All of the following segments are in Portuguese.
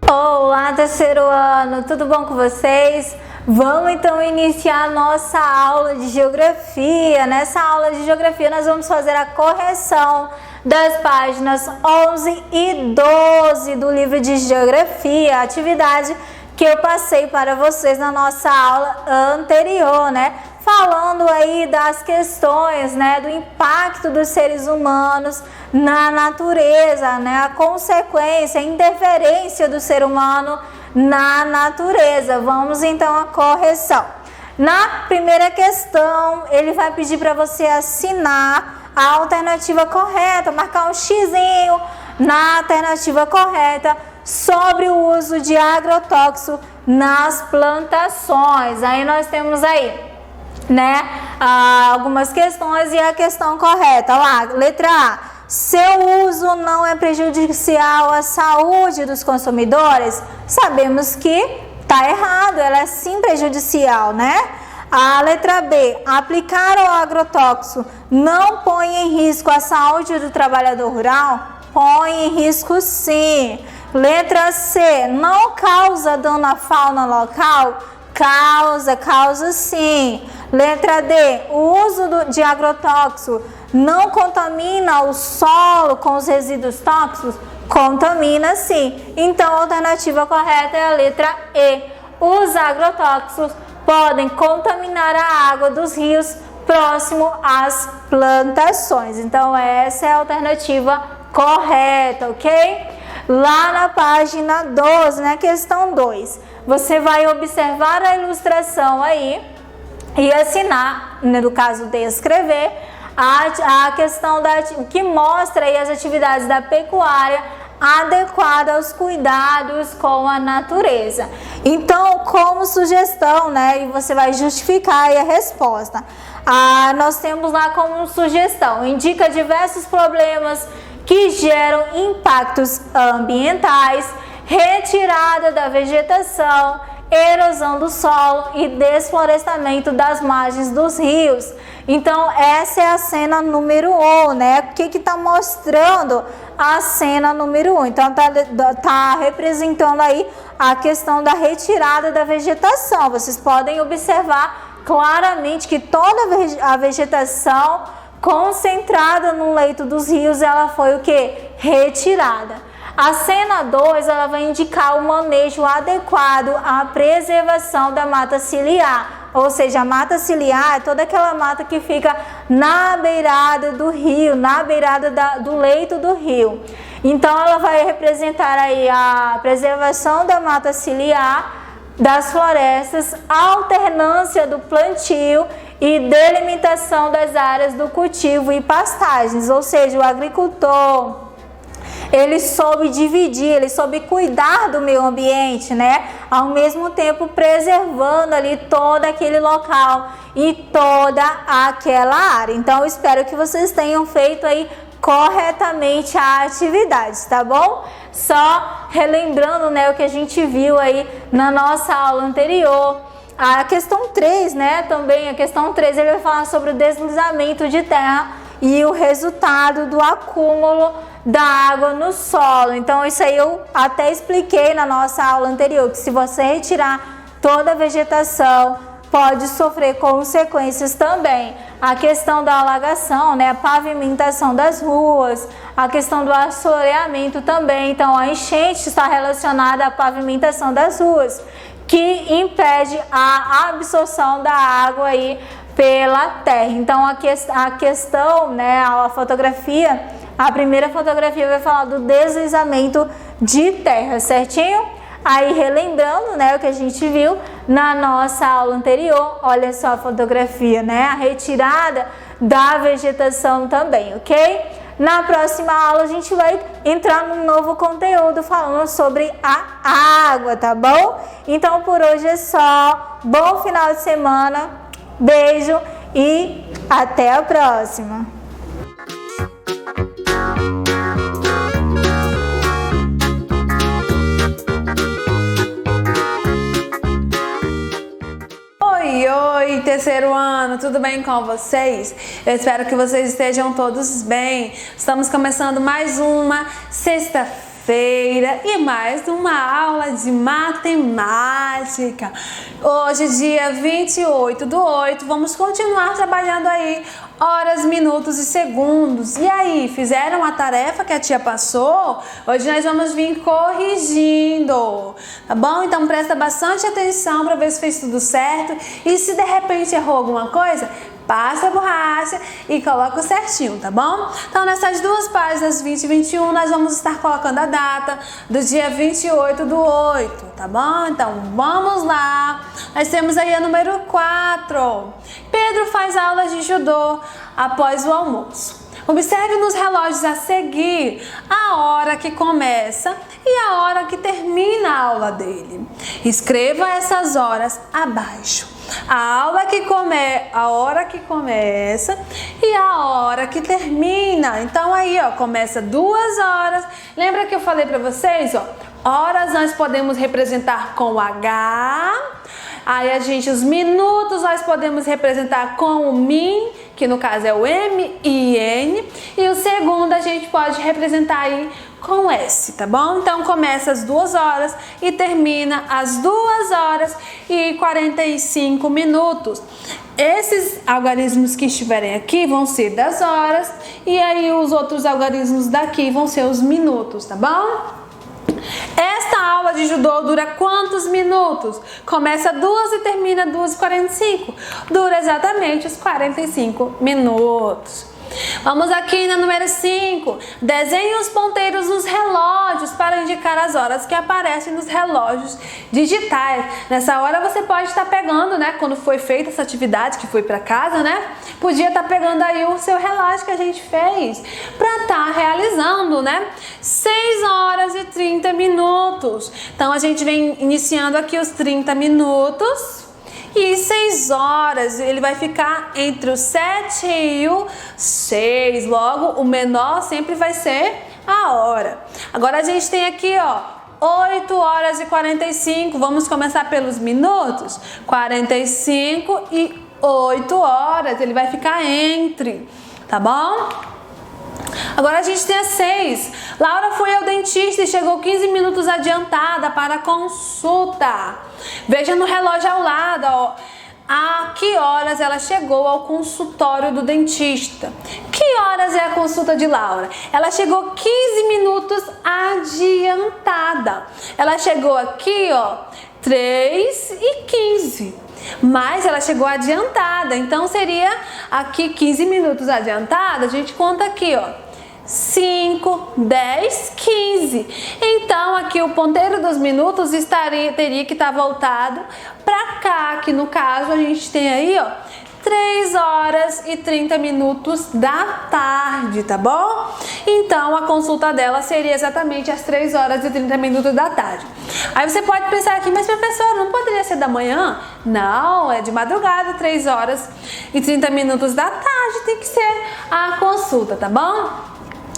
Olá, terceiro ano, tudo bom com vocês? Vamos então iniciar a nossa aula de geografia. Nessa aula de geografia nós vamos fazer a correção das páginas 11 e 12 do livro de geografia, a atividade que eu passei para vocês na nossa aula anterior, né? Falando aí das questões, né, do impacto dos seres humanos na natureza, né, a consequência, a interferência do ser humano na natureza. Vamos então à correção. Na primeira questão, ele vai pedir para você assinar a alternativa correta, marcar um xizinho na alternativa correta sobre o uso de agrotóxico nas plantações. Aí nós temos aí, né, algumas questões e a questão correta. Lá, letra A, seu uso não é prejudicial à saúde dos consumidores? Sabemos que está errado, ela é sim prejudicial, né? A letra B, aplicar o agrotóxico não põe em risco a saúde do trabalhador rural? Põe em risco sim. Letra C, não causa dano à fauna local? Causa sim. Letra D, o uso de agrotóxico não contamina o solo com os resíduos tóxicos? Contamina sim. Então a alternativa correta é a letra E. Os agrotóxicos podem contaminar a água dos rios próximo às plantações. Então essa é a alternativa correta, ok? Lá na página 12, na questão 2, você vai observar a ilustração aí e assinar, no caso de escrever, a questão que mostra aí as atividades da pecuária adequada aos cuidados com a natureza. Então, como sugestão, né, e você vai justificar aí a resposta. Nós temos lá como sugestão, indica diversos problemas que geram impactos ambientais, retirada da vegetação, erosão do solo e desflorestamento das margens dos rios. Então essa é a cena número 1, né? O que está mostrando a cena número 1? Então tá representando aí a questão da retirada da vegetação. Vocês podem observar claramente que toda a vegetação concentrada no leito dos rios, ela foi o que? Retirada. A cena 2, ela vai indicar o manejo adequado à preservação da mata ciliar, ou seja, a mata ciliar é toda aquela mata que fica na beirada do rio, na beirada do leito do rio. Então ela vai representar aí a preservação da mata ciliar, das florestas, alternância do plantio e delimitação das áreas do cultivo e pastagens, ou seja, o agricultor ele soube dividir, ele soube cuidar do meio ambiente, né? Ao mesmo tempo preservando ali todo aquele local e toda aquela área. Então eu espero que vocês tenham feito aí corretamente a atividade, tá bom? Só relembrando, né, o que a gente viu aí na nossa aula anterior. A questão 3, né, também a questão 3, ele vai falar sobre o deslizamento de terra e o resultado do acúmulo da água no solo. Então isso aí eu até expliquei na nossa aula anterior, que se você retirar toda a vegetação, pode sofrer consequências também. A questão da alagação, né, a pavimentação das ruas, a questão do assoreamento também. Então a enchente está relacionada à pavimentação das ruas, que impede a absorção da água aí pela terra. Então a questão, né, a fotografia, a primeira fotografia vai falar do deslizamento de terra, certinho? Aí relembrando, né, o que a gente viu na nossa aula anterior, olha só a fotografia, né, a retirada da vegetação também, ok? Na próxima aula a gente vai entrar num novo conteúdo falando sobre a água, tá bom? Então por hoje é só, bom final de semana, beijo e até a próxima! terceiro ano, tudo bem com vocês? Eu espero que vocês estejam todos bem. Estamos começando mais uma sexta-feira e mais uma aula de matemática. Hoje, dia 28/8, vamos continuar trabalhando aí horas, minutos e segundos. E aí, fizeram a tarefa que a tia passou? Hoje nós vamos vir corrigindo, tá bom? Então presta bastante atenção para ver se fez tudo certo. E se de repente errou alguma coisa, passa a borracha e coloca certinho, tá bom? Então nessas duas páginas 20 e 21 nós vamos estar colocando a data do dia 28/8, tá bom? Então vamos lá. Nós temos aí a número 4. Pedro faz aulas de judô após o almoço. Observe nos relógios a seguir a hora que começa e a hora que termina a aula dele. Escreva essas horas abaixo. A hora que começa e a hora que termina. Então aí, ó, começa 2 horas. Lembra que eu falei para vocês, ó, horas nós podemos representar com H. Aí os minutos nós podemos representar com o min, que no caso é o M-I-N, e o segundo a gente pode representar aí com S, tá bom? Então começa às 2 horas e termina às 2 horas e 45 minutos. Esses algarismos que estiverem aqui vão ser das horas e aí os outros algarismos daqui vão ser os minutos, tá bom? Esta aula de judô dura quantos minutos? Começa 2 e termina 2h45. Dura exatamente os 45 minutos. Vamos aqui na número 5. Desenhe os ponteiros nos relógios para indicar as horas que aparecem nos relógios digitais. Nessa hora você pode estar pegando, né? Quando foi feita essa atividade que foi para casa, né? Podia estar pegando aí o seu relógio que a gente fez para estar realizando, né? 6 horas e 30 minutos. Então a gente vem iniciando aqui os 30 minutos. E 6 horas, ele vai ficar entre o 7 e o 6. Logo, o menor sempre vai ser a hora. Agora a gente tem aqui, ó, 8 horas e 45. Vamos começar pelos minutos. 45 e 8 horas. Ele vai ficar entre, tá bom? Agora a gente tem a 6. Laura foi ao dentista e chegou 15 minutos adiantada para a consulta. Veja no relógio ao lado, ó, a que horas ela chegou ao consultório do dentista. Que horas é a consulta de Laura? Ela chegou 15 minutos adiantada. Ela chegou aqui, ó, 3h15. Mas ela chegou adiantada, então seria aqui 15 minutos adiantada, a gente conta aqui, ó, 5, 10, 15. Então aqui o ponteiro dos minutos teria que estar voltado para cá, que no caso a gente tem aí, ó, 3 horas e 30 minutos da tarde, tá bom? Então a consulta dela seria exatamente às 3 horas e 30 minutos da tarde. Aí você pode pensar aqui, mas professora, não poderia ser da manhã? Não, é de madrugada, 3 horas e 30 minutos da tarde tem que ser a consulta, tá bom?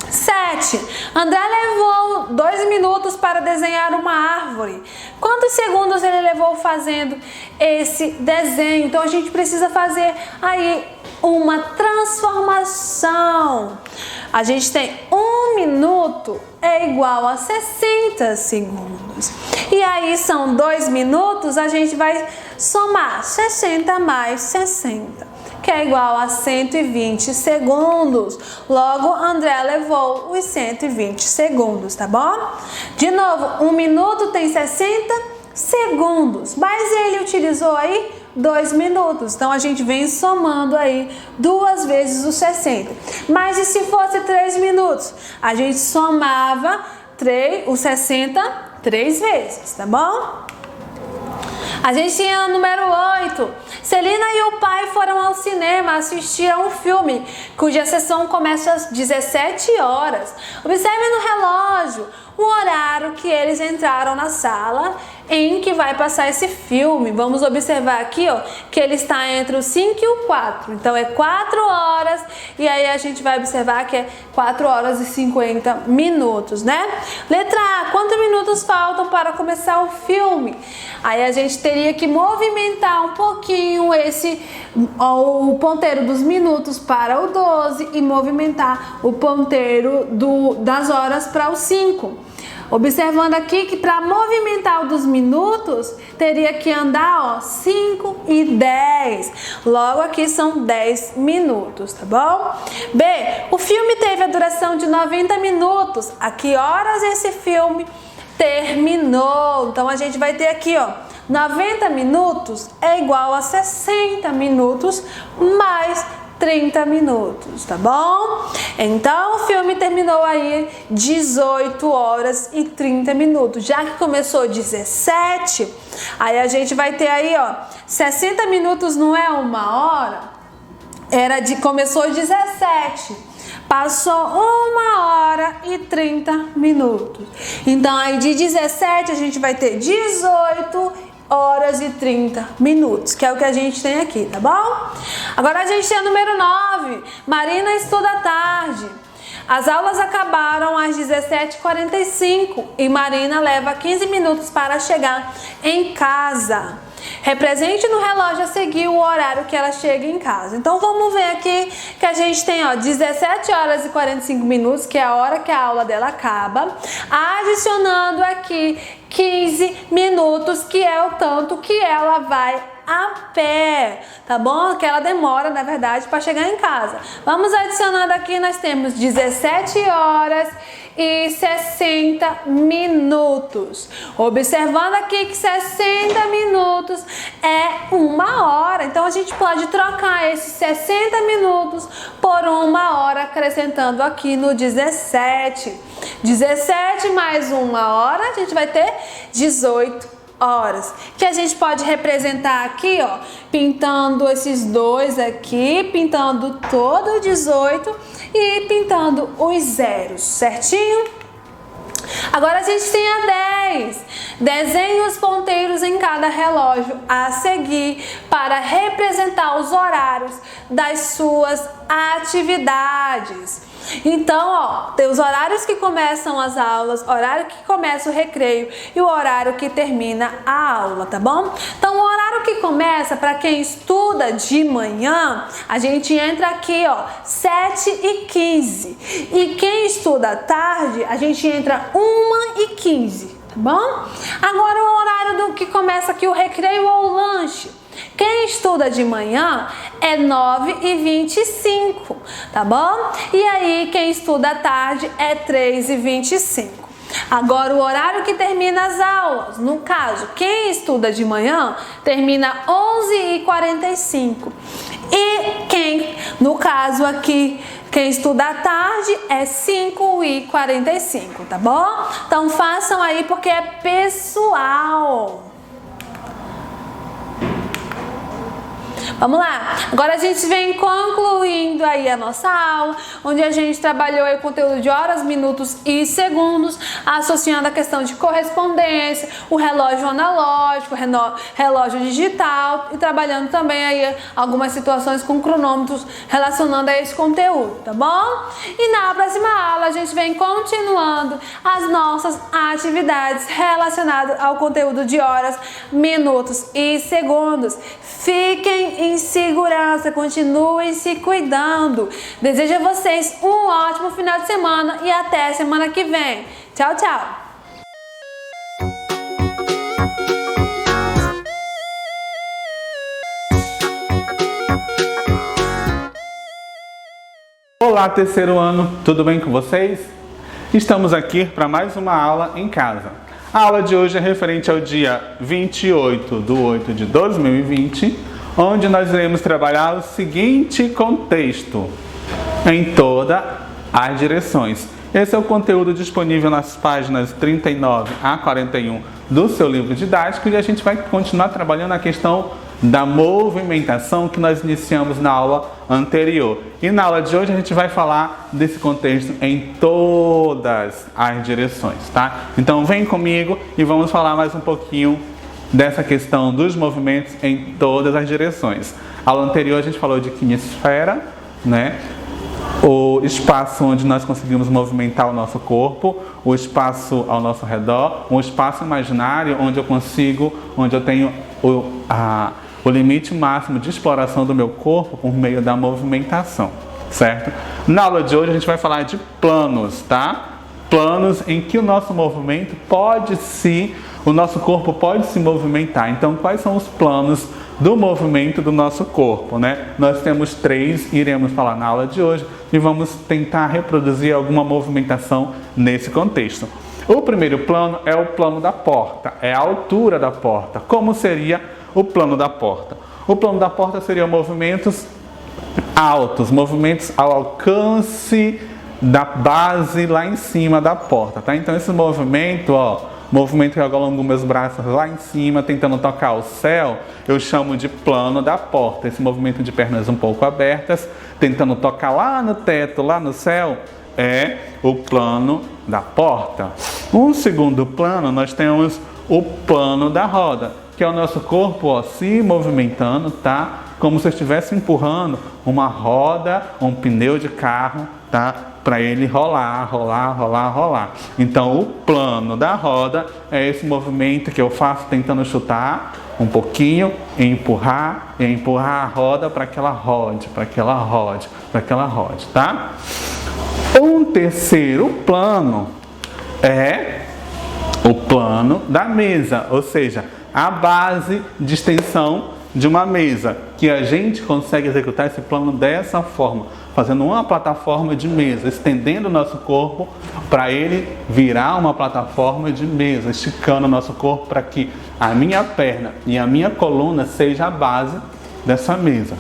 7. André levou 2 minutos para desenhar uma árvore. Quantos segundos ele levou fazendo esse desenho? Então a gente precisa fazer aí uma transformação. A gente tem 1 minuto é igual a 60 segundos. E aí são 2 minutos, a gente vai somar 60 mais 60. Que é igual a 120 segundos. Logo, André levou os 120 segundos, tá bom? De novo, 1 minuto tem 60 segundos, mas ele utilizou aí 2 minutos. Então, a gente vem somando aí 2 vezes os 60. Mas e se fosse 3 minutos? A gente somava os 60 3 vezes, tá bom? A gente tinha o número 8. Celina e o pai foram ao cinema assistir a um filme cuja sessão começa às 17 horas. Observe no relógio o horário que eles entraram na sala em que vai passar esse filme. Vamos observar aqui, ó, que ele está entre o 5 e o 4. Então é 4 horas e aí a gente vai observar que é 4 horas e 50 minutos, né? Letra A, quantos minutos faltam para começar o filme? Aí a gente teria que movimentar um pouquinho o ponteiro dos minutos para o 12 e movimentar o ponteiro das horas para o 5. Observando aqui que para movimentar o dos minutos, teria que andar, ó, 5 e 10. Logo aqui são 10 minutos, tá bom? B, o filme teve a duração de 90 minutos. A que horas esse filme terminou? Então a gente vai ter aqui, ó, 90 minutos é igual a 60 minutos mais 30 minutos, tá bom? Então o filme terminou aí 18 horas e 30 minutos. Já que começou 17, aí a gente vai ter aí, ó, 60 minutos não é uma hora? Começou 17. Passou 1 hora e 30 minutos. Então aí de 17 a gente vai ter 18 horas e 30 minutos, que é o que a gente tem aqui, tá bom? Agora a gente tem o número 9. Marina estuda à tarde. As aulas acabaram às 17h45 e Marina leva 15 minutos para chegar em casa. Represente no relógio a seguir o horário que ela chega em casa. Então vamos ver aqui que a gente tem, ó, 17 horas e 45 minutos, que é a hora que a aula dela acaba, adicionando aqui 15 minutos, que é o tanto que ela vai a pé, tá bom? Que ela demora, na verdade, para chegar em casa. Vamos adicionando aqui, nós temos 17 horas e 60 minutos. Observando aqui que 60 minutos é 1 hora. Então a gente pode trocar esses 60 minutos por 1 hora, acrescentando aqui no 17. 17 mais 1 hora, a gente vai ter 18 horas, que a gente pode representar aqui, ó, pintando esses dois aqui, pintando todo o 18 e pintando os zeros, certinho? Agora a gente tem a 10. Desenhe os ponteiros em cada relógio a seguir para representar os horários das suas atividades. Então, ó, tem os horários que começam as aulas, horário que começa o recreio e o horário que termina a aula, tá bom? Então, o horário que começa, para quem estuda de manhã, a gente entra aqui, ó, 7h15. E quem estuda à tarde, a gente entra 1h15, tá bom? Agora, o horário que começa aqui o recreio ou o lanche. Quem estuda de manhã é 9h25, tá bom? E aí, quem estuda à tarde é 3h25. Agora, o horário que termina as aulas, no caso, quem estuda de manhã termina 11h45. E no caso aqui, quem estuda à tarde é 5h45, tá bom? Então, façam aí porque é pessoal. Vamos lá, agora a gente vem concluindo aí a nossa aula, onde a gente trabalhou aí o conteúdo de horas, minutos e segundos, associando a questão de correspondência, o relógio analógico, relógio digital e trabalhando também aí algumas situações com cronômetros relacionando a esse conteúdo, tá bom? E na próxima aula a gente vem continuando as nossas atividades relacionadas ao conteúdo de horas, minutos e segundos. Fiquem em segurança, continuem se cuidando. Desejo a vocês um ótimo final de semana e até semana que vem. Tchau, tchau! Olá, terceiro ano, tudo bem com vocês? Estamos aqui para mais uma aula em casa. A aula de hoje é referente ao dia 28/8/2020, onde nós iremos trabalhar o seguinte contexto, em todas as direções. Esse é o conteúdo disponível nas páginas 39 a 41 do seu livro didático e a gente vai continuar trabalhando a questão da movimentação que nós iniciamos na aula anterior. E na aula de hoje a gente vai falar desse contexto em todas as direções, tá? Então vem comigo e vamos falar mais um pouquinho dessa questão dos movimentos em todas as direções. Na aula anterior a gente falou de quinesfera, né? O espaço onde nós conseguimos movimentar o nosso corpo, o espaço ao nosso redor, um espaço imaginário onde eu tenho o limite máximo de exploração do meu corpo por meio da movimentação, certo? Na aula de hoje a gente vai falar de planos, tá? Planos em que o nosso corpo pode se movimentar. Então, quais são os planos do movimento do nosso corpo, né? Nós temos 3, iremos falar na aula de hoje e vamos tentar reproduzir alguma movimentação nesse contexto. O primeiro plano é o plano da porta, é a altura da porta. Como seria o plano da porta? O plano da porta seria movimentos altos, movimentos ao alcance da base lá em cima da porta, tá? Então esse movimento, movimento que eu alongo meus braços lá em cima, tentando tocar o céu, eu chamo de plano da porta. Esse movimento de pernas um pouco abertas, tentando tocar lá no teto, lá no céu, é o plano da porta. Um segundo plano, nós temos o plano da roda, que é o nosso corpo se movimentando, tá? Como se eu estivesse empurrando uma roda, um pneu de carro, tá? Para ele rolar, rolar, rolar, rolar. Então, o plano da roda é esse movimento que eu faço tentando chutar um pouquinho e empurrar a roda para que ela rode, para que ela rode, para que ela rode, tá? Um terceiro plano é o plano da mesa, ou seja, a base de extensão de uma mesa, que a gente consegue executar esse plano dessa forma, fazendo uma plataforma de mesa, estendendo o nosso corpo para ele virar uma plataforma de mesa, esticando o nosso corpo para que a minha perna e a minha coluna seja a base dessa mesa,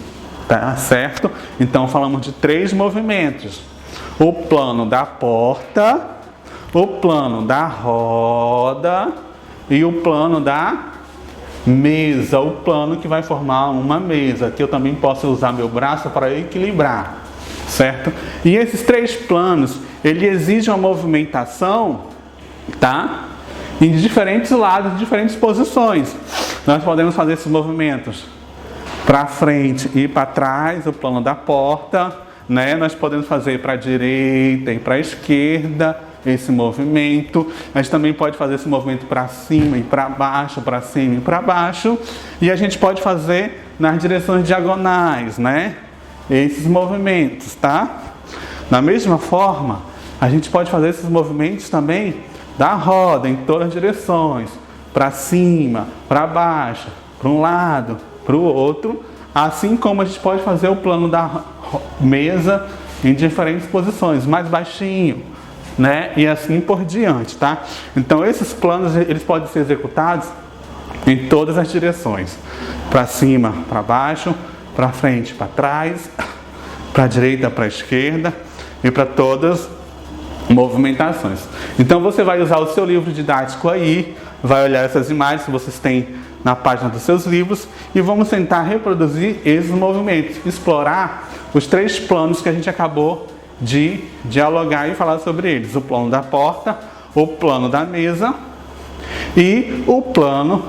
tá certo? Então falamos de 3 movimentos: o plano da porta, o plano da roda e o plano da mesa, o plano que vai formar uma mesa, que eu também posso usar meu braço para equilibrar, certo? E esses 3 planos, ele exige uma movimentação, tá? Em diferentes lados, em diferentes posições. Nós podemos fazer esses movimentos para frente e para trás, o plano da porta, né? Nós podemos fazer para a direita e para a esquerda esse movimento. A gente também pode fazer esse movimento para cima e para baixo, para cima e para baixo. E a gente pode fazer nas direções diagonais, né? Esses movimentos, tá? Da mesma forma, a gente pode fazer esses movimentos também da roda em todas as direções, para cima, para baixo, para um lado, para o outro, assim como a gente pode fazer o plano da mesa em diferentes posições, mais baixinho, né? E assim por diante, tá? Então esses planos, eles podem ser executados em todas as direções, para cima, para baixo, para frente, para trás, para a direita, para a esquerda e para todas as movimentações. Então você vai usar o seu livro didático aí, vai olhar essas imagens que vocês têm na página dos seus livros e vamos tentar reproduzir esses movimentos, explorar os 3 planos que a gente acabou de dialogar e falar sobre eles: o plano da porta, o plano da mesa e o plano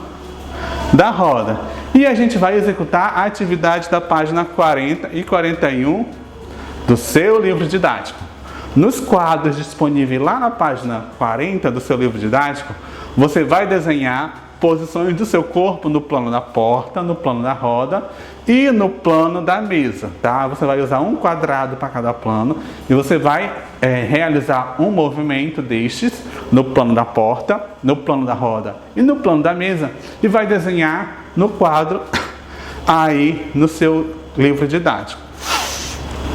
da roda. E a gente vai executar a atividade da página 40 e 41 do seu livro didático. Nos quadros disponíveis lá na página 40 do seu livro didático, você vai desenhar posições do seu corpo no plano da porta, no plano da roda e no plano da mesa, tá? Você vai usar um quadrado para cada plano e você vai realizar um movimento destes no plano da porta, no plano da roda e no plano da mesa e vai desenhar no quadro aí no seu livro didático.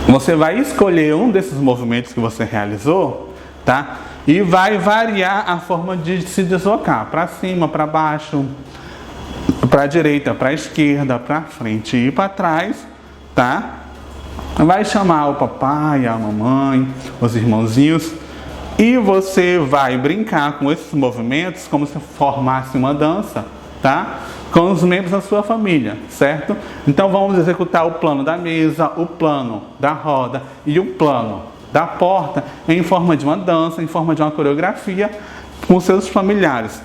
Você vai escolher um desses movimentos que você realizou, tá? E vai variar a forma de se deslocar, para cima, para baixo, para a direita, para a esquerda, para frente e para trás, tá? Vai chamar o papai, a mamãe, os irmãozinhos e você vai brincar com esses movimentos como se formasse uma dança, tá? com os membros da sua família, certo? Então vamos executar o plano da mesa, o plano da roda e o plano da porta em forma de uma dança, em forma de uma coreografia com seus familiares.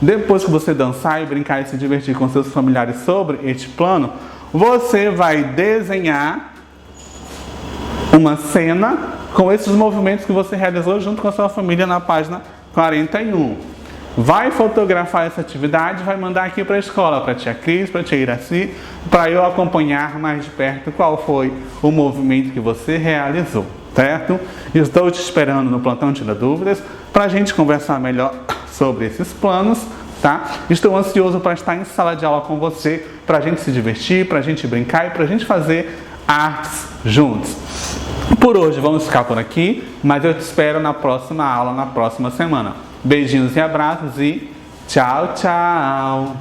Depois que você dançar e brincar e se divertir com seus familiares sobre este plano, você vai desenhar uma cena com esses movimentos que você realizou junto com a sua família na página 41. Vai fotografar essa atividade e vai mandar aqui para a escola, para a tia Cris, para a tia Iraci, para eu acompanhar mais de perto qual foi o movimento que você realizou, certo? Estou te esperando no Plantão Tira Dúvidas para a gente conversar melhor sobre esses planos, tá? Estou ansioso para estar em sala de aula com você, para a gente se divertir, para a gente brincar e para a gente fazer artes juntos. Por hoje vamos ficar por aqui, mas eu te espero na próxima aula, na próxima semana. Beijinhos e abraços e tchau, tchau!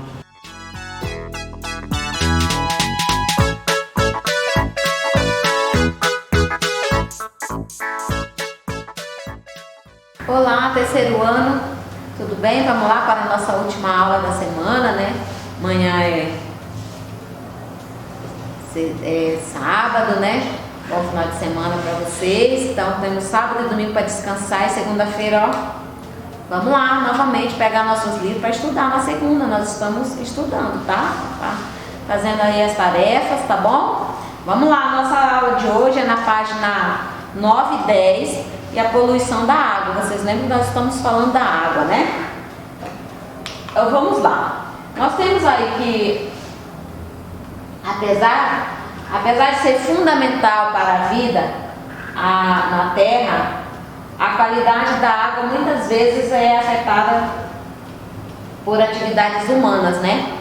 Olá, terceiro ano, tudo bem? Vamos lá para a nossa última aula da semana, né? Amanhã é sábado, né? Bom final de semana para vocês. Então temos sábado e domingo para descansar e segunda-feira, ó, vamos lá novamente pegar nossos livros para estudar na segunda. Nós estamos estudando, tá? Fazendo aí as tarefas, tá bom? Vamos lá, nossa aula de hoje é na página 9 e 10 e a poluição da água. Vocês lembram que nós estamos falando da água, né? Então vamos lá. Nós temos aí que, apesar de ser fundamental para a vida na Terra, a qualidade da água muitas vezes é afetada por atividades humanas, né?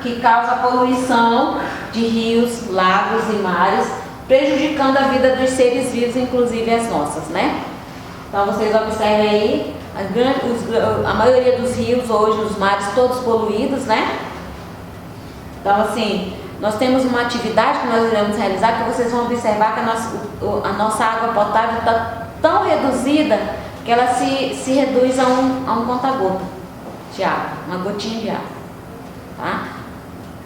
Que causa poluição de rios, lagos e mares, prejudicando a vida dos seres vivos, inclusive as nossas, né? Então vocês observem aí, a maioria dos rios hoje, os mares todos poluídos, né? Então assim, nós temos uma atividade que nós iremos realizar que vocês vão observar que a nossa água potável está tão reduzida que ela se reduz a um conta-gota de água, uma gotinha de água, tá?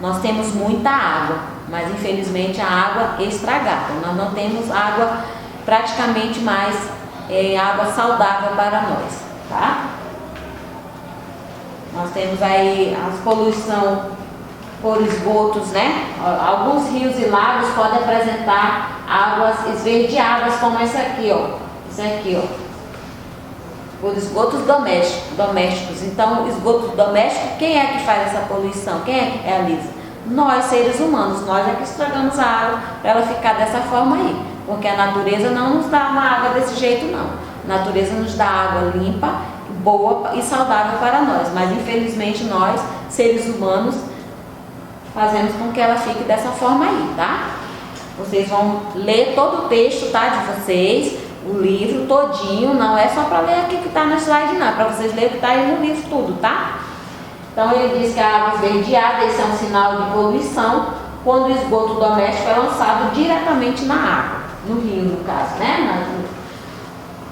Nós temos muita água, mas infelizmente a água é estragada. Nós não temos água praticamente mais água saudável para nós, tá? Nós temos aí a poluição por esgotos, né? Alguns rios e lagos podem apresentar águas esverdeadas, como essa aqui, ó. Isso aqui, ó. Por esgotos domésticos. Então, esgoto doméstico, quem é que faz essa poluição? Quem é que realiza? Nós, seres humanos. Nós é que estragamos a água para ela ficar dessa forma aí. Porque a natureza não nos dá uma água desse jeito, não. A natureza nos dá água limpa, boa e saudável para nós. Mas, infelizmente, nós, seres humanos, fazemos com que ela fique dessa forma aí, tá? Vocês vão ler todo o texto, tá? De vocês, o livro todinho, não é só para ler aqui que tá no slide, não. É para vocês lerem o que tá aí no livro tudo, tá? Então ele diz que a água esverdeada, esse é um sinal de poluição quando o esgoto doméstico é lançado diretamente na água, no rio no caso, né?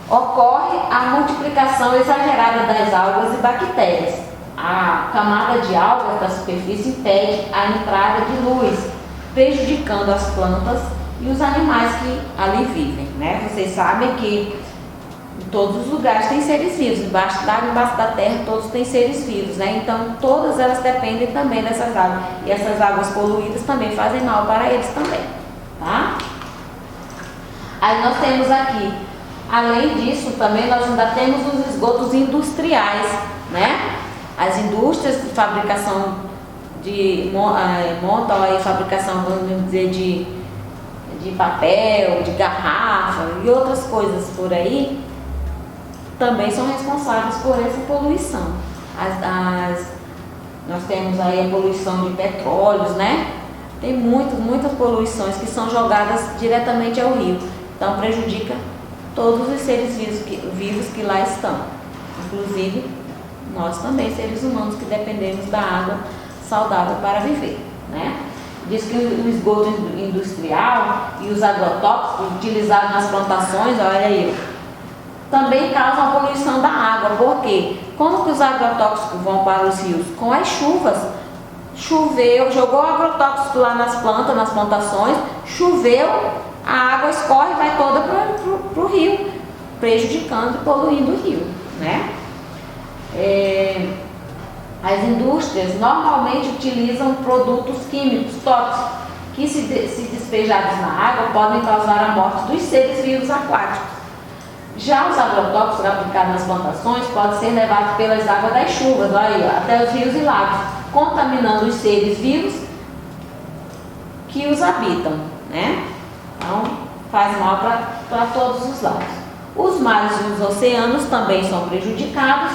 Ocorre a multiplicação exagerada das algas e bactérias. A camada de algas da superfície impede a entrada de luz, prejudicando as plantas e os animais que ali vivem, né? Vocês sabem que em todos os lugares tem seres vivos, embaixo d'água, embaixo da terra, todos têm seres vivos, né? Então todas elas dependem também dessas águas, e essas águas poluídas também fazem mal para eles também, tá? Aí nós temos aqui, além disso também nós ainda temos os esgotos industriais, né? As indústrias de fabricação montam aí fabricação, vamos dizer, de papel, de garrafa e outras coisas por aí, também são responsáveis por essa poluição. Nós temos aí a poluição de petróleos, né? Tem muitas poluições que são jogadas diretamente ao rio. Então prejudica todos os seres vivos que lá estão, inclusive nós também, seres humanos, que dependemos da água saudável para viver, né? Diz que o esgoto industrial e os agrotóxicos utilizados nas plantações, olha aí, também causam a poluição da água. Por quê? Como que os agrotóxicos vão para os rios? Com as chuvas choveu, jogou agrotóxico lá nas plantas, nas plantações, choveu, a água escorre e vai toda para o rio, prejudicando e poluindo o rio, né? As indústrias normalmente utilizam produtos químicos tóxicos que, se despejados na água, podem causar a morte dos seres vivos aquáticos. Já os agrotóxicos aplicados nas plantações podem ser levados pelas águas das chuvas, olha aí, até os rios e lagos, contaminando os seres vivos que os habitam, né? Então, faz mal para todos os lados. Os mares e os oceanos também são prejudicados,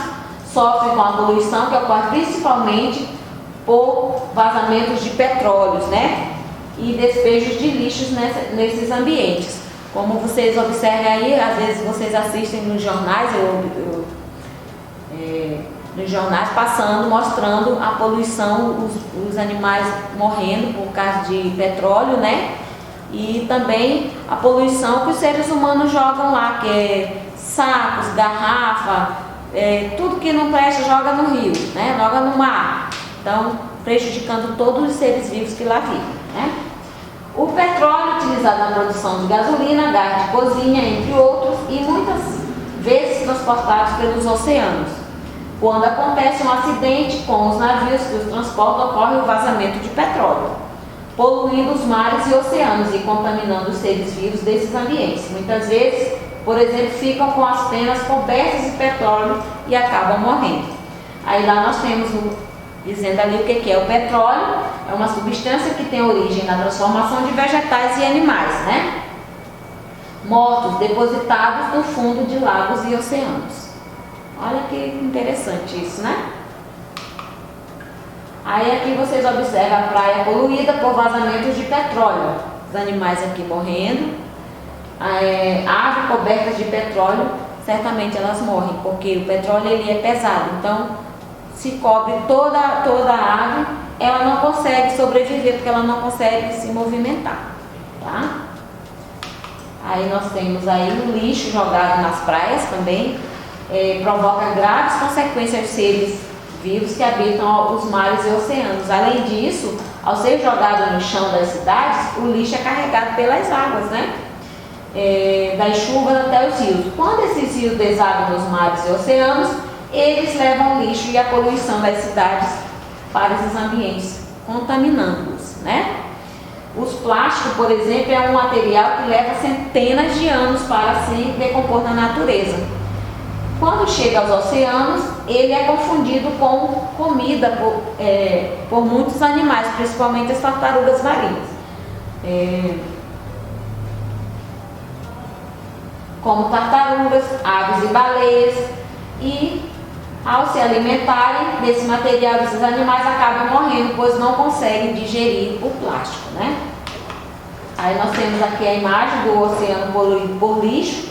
sofrem com a poluição que ocorre principalmente por vazamentos de petróleos, né? E despejos de lixos nesses ambientes. Como vocês observam aí, às vezes vocês assistem nos jornais, nos jornais passando, mostrando a poluição, os animais morrendo por causa de petróleo, né? E também a poluição que os seres humanos jogam lá, que é sacos, garrafa, tudo que não presta joga no rio, né? Joga no mar. Então, prejudicando todos os seres vivos que lá vivem, né? O petróleo utilizado na produção de gasolina, gás de cozinha, entre outros, e muitas vezes transportados pelos oceanos. Quando acontece um acidente com os navios que os transportam, ocorre o vazamento de petróleo, poluindo os mares e oceanos e contaminando os seres vivos desses ambientes. Muitas vezes, por exemplo, ficam com as penas cobertas de petróleo e acabam morrendo. Aí lá nós temos dizendo ali o que é o petróleo. É uma substância que tem origem na transformação de vegetais e animais, né? Mortos, depositados no fundo de lagos e oceanos. Olha que interessante isso, né? Aí aqui vocês observam a praia poluída por vazamentos de petróleo. Os animais aqui morrendo. Aves cobertas de petróleo, certamente elas morrem, porque o petróleo ele é pesado. Então, se cobre toda a ave, ela não consegue sobreviver, porque ela não consegue se movimentar, tá? Aí nós temos aí o lixo jogado nas praias também, provoca graves consequências aos seres vivos que habitam os mares e oceanos. Além disso, ao ser jogado no chão das cidades, o lixo é carregado pelas águas, né? Das chuvas até os rios. Quando esses rios desagam nos mares e oceanos, eles levam o lixo e a poluição das cidades para esses ambientes, contaminando-os, né? Os plásticos, por exemplo, é um material que leva centenas de anos para se decompor na natureza. Quando chega aos oceanos, ele é confundido com comida por muitos animais, principalmente as tartarugas marinhas. Como tartarugas, aves e baleias, e ao se alimentarem desse material, esses animais acabam morrendo, pois não conseguem digerir o plástico, né? Aí nós temos aqui a imagem do oceano poluído por lixo,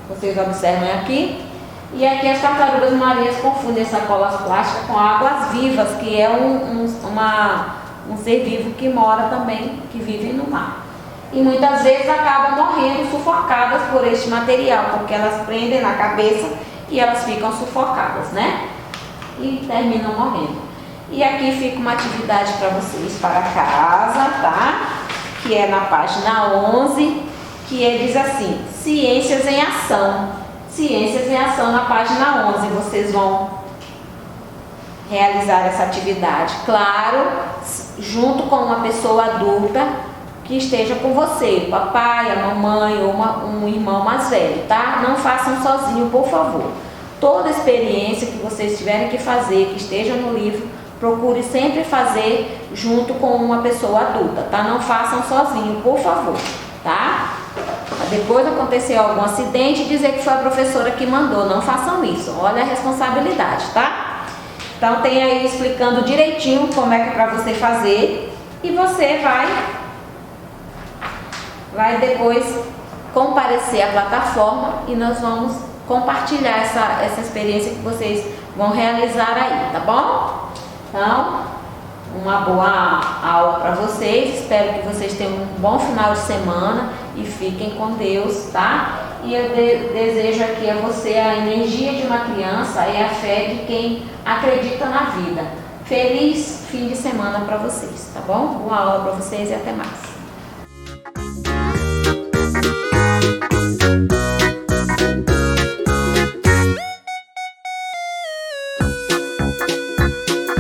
vocês observam aqui. E aqui as tartarugas marinhas confundem sacolas plásticas com águas vivas, que é um ser vivo que mora também, que vive no mar. E muitas vezes acabam morrendo sufocadas por este material, porque elas prendem na cabeça e elas ficam sufocadas, né? E terminam morrendo. E aqui fica uma atividade para vocês para casa, tá? Que é na página 11, que diz assim: Ciências em Ação. Ciências em Ação, na página 11, vocês vão realizar essa atividade, claro, junto com uma pessoa adulta que esteja com você, o papai, a mamãe ou um irmão mais velho, tá? Não façam sozinho, por favor. Toda experiência que vocês tiverem que fazer, que esteja no livro, procure sempre fazer junto com uma pessoa adulta, tá? Não façam sozinho, por favor, tá? Depois aconteceu algum acidente, dizer que foi a professora que mandou. Não façam isso, olha a responsabilidade, tá? Então tem aí explicando direitinho como é que é para você fazer, e você vai depois comparecer à plataforma e nós vamos compartilhar essa experiência que vocês vão realizar aí, tá bom? Então, uma boa aula para vocês, espero que vocês tenham um bom final de semana e fiquem com Deus, tá? E eu desejo aqui a você a energia de uma criança e a fé de quem acredita na vida. Feliz fim de semana para vocês, tá bom? Boa aula para vocês e até mais.